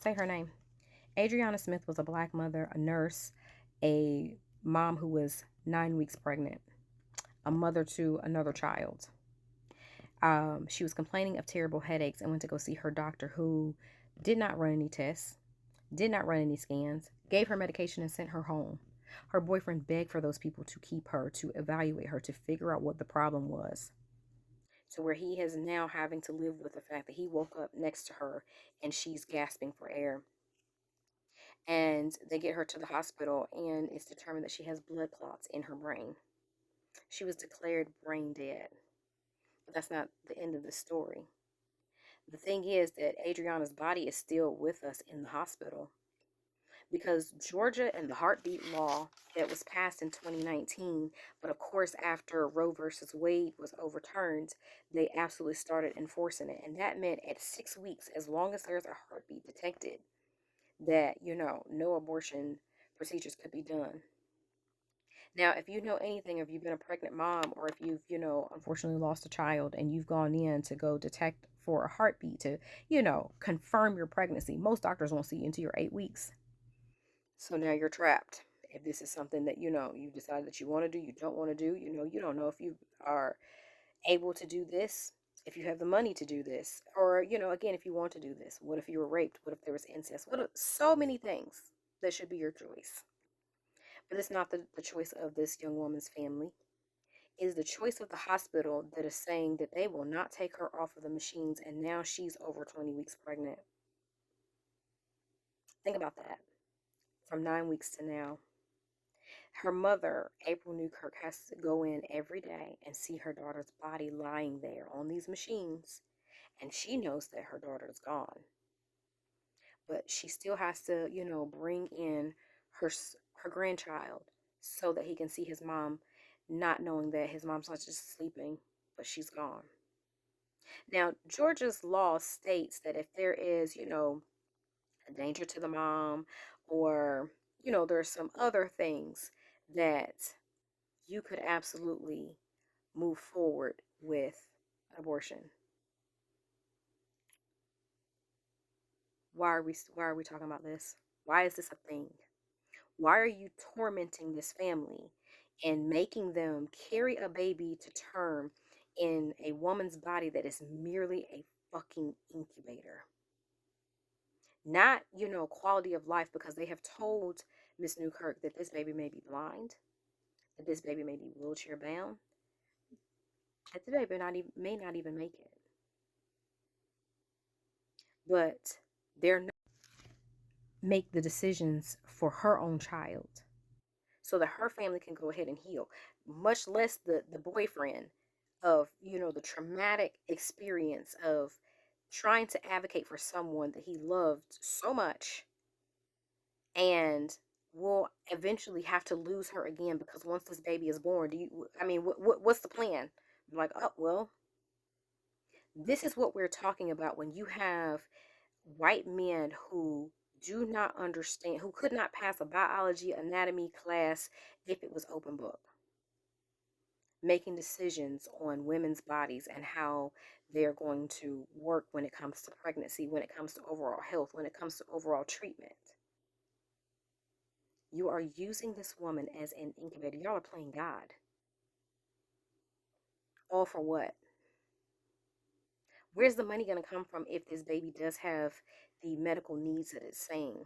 say her name. Adriana Smith was a black mother, a nurse, a mom who was 9 weeks pregnant, a mother to another child. She was complaining of terrible headaches and went to go see her doctor, who did not run any tests, did not run any scans, gave her medication, and sent her home. Her boyfriend begged for those people to keep her, to evaluate her, to figure out what the problem was. To where he is now having to live with the fact that he woke up next to her and she's gasping for air. And they get her to the hospital, and it's determined that she has blood clots in her brain. She was declared brain dead. But that's not the end of the story. The thing is that Adriana's body is still with us in the hospital, because Georgia and the heartbeat law that was passed in 2019, but of course after Roe versus Wade was overturned, they absolutely started enforcing it. And that meant at 6 weeks, as long as there's a heartbeat detected, that, no abortion procedures could be done. Now, if you know anything, if you've been a pregnant mom, or if you've, unfortunately lost a child and you've gone in to go detect for a heartbeat to, confirm your pregnancy, most doctors won't see you until you're 8 weeks. So now you're trapped. If this is something that, you decide that you want to do, you don't want to do, you don't know if you are able to do this, if you have the money to do this, or, again, if you want to do this. What if you were raped? What if there was incest? So many things that should be your choice. But it's not the choice of this young woman's family. It is the choice of the hospital that is saying that they will not take her off of the machines, and now she's over 20 weeks pregnant. Think about that. From 9 weeks to now. Her mother, April Newkirk, has to go in every day and see her daughter's body lying there on these machines. And she knows that her daughter is gone. But she still has to, bring in her grandchild so that he can see his mom, not knowing that his mom's not just sleeping, but she's gone. Now, Georgia's law states that if there is, a danger to the mom, or, there's some other things that you could absolutely move forward with abortion. Why are we talking about this? Why is this a thing? Why are you tormenting this family and making them carry a baby to term in a woman's body that is merely a fucking incubator? Not, quality of life, because they have told Miss Newkirk that this baby may be blind, that this baby may be wheelchair bound, that the baby may not even make it. But they're not make the decisions for her own child so that her family can go ahead and heal, much less the boyfriend of, the traumatic experience of trying to advocate for someone that he loved so much, and will eventually have to lose her again, because once this baby is born, what's the plan? I'm like, oh, well, this is what we're talking about when you have white men who do not understand, who could not pass a biology anatomy class if it was open book, making decisions on women's bodies and how they're going to work when it comes to pregnancy, when it comes to overall health, when it comes to overall treatment. You are using this woman as an incubator. Y'all are playing God. All for what? Where's the money going to come from if this baby does have the medical needs that it's saying?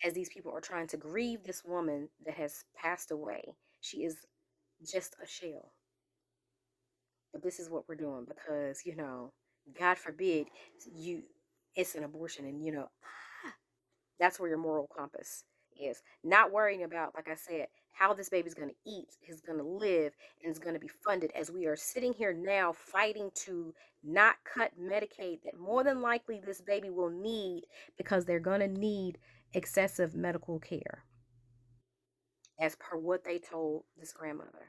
As these people are trying to grieve this woman that has passed away, she is just a shell. But this is what we're doing because, God forbid it's an abortion, and, that's where your moral compass is. Not worrying about, like I said, how this baby's going to eat, is going to live, and is going to be funded, as we are sitting here now fighting to not cut Medicaid that more than likely this baby will need, because they're going to need excessive medical care, as per what they told this grandmother.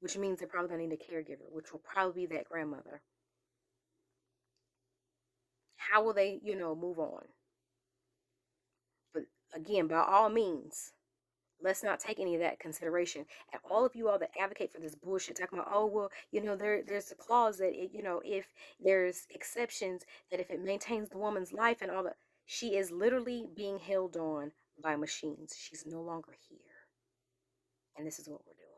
Which means they're probably going to need a caregiver, which will probably be that grandmother. How will they, move on? But again, by all means, Let's not take any of that consideration. And all of you all that advocate for this bullshit, talking about, oh well, there's a clause that if there's exceptions, that if it maintains the woman's life and all that, she is literally being held on by machines. She's no longer here, and this is what we're doing.